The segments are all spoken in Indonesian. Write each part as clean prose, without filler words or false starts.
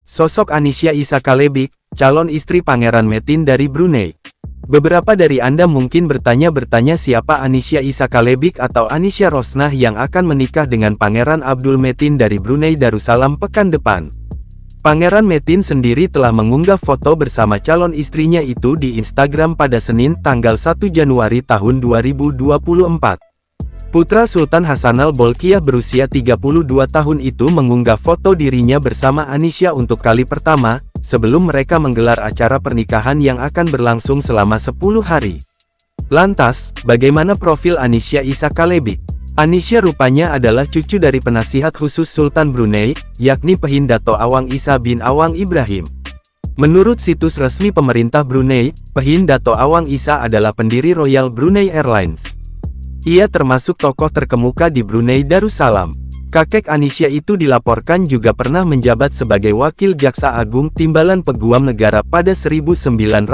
Sosok Anisya Issa Kalebik, calon istri Pangeran Metin dari Brunei. Beberapa dari Anda mungkin bertanya siapa Anisya Issa Kalebik atau Anisya Rosnah yang akan menikah dengan Pangeran Abdul Metin dari Brunei Darussalam pekan depan. Pangeran Metin sendiri telah mengunggah foto bersama calon istrinya itu di Instagram pada Senin tanggal 1 Januari tahun 2024. Putra Sultan Hassanal Bolkiah berusia 32 tahun itu mengunggah foto dirinya bersama Anisya untuk kali pertama, sebelum mereka menggelar acara pernikahan yang akan berlangsung selama 10 hari. Lantas, bagaimana profil Anisya Issa Kalebik? Anisya rupanya adalah cucu dari penasihat khusus Sultan Brunei, yakni Pehin Dato' Awang Issa bin Awang Ibrahim. Menurut situs resmi pemerintah Brunei, Pehin Dato' Awang Issa adalah pendiri Royal Brunei Airlines. Ia termasuk tokoh terkemuka di Brunei Darussalam. Kakek Anisya itu dilaporkan juga pernah menjabat sebagai Wakil Jaksa Agung Timbalan Peguam Negara pada 1968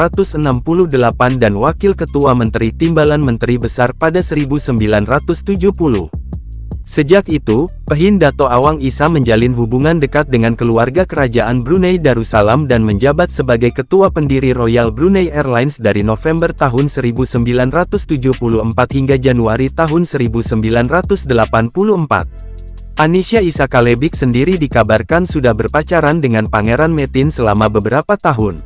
dan Wakil Ketua Menteri Timbalan Menteri Besar pada 1970. Sejak itu, Pehin Dato' Awang Issa menjalin hubungan dekat dengan keluarga kerajaan Brunei Darussalam dan menjabat sebagai ketua pendiri Royal Brunei Airlines dari November tahun 1974 hingga Januari tahun 1984. Anisya Issa Kalebik sendiri dikabarkan sudah berpacaran dengan Pangeran Metin selama beberapa tahun.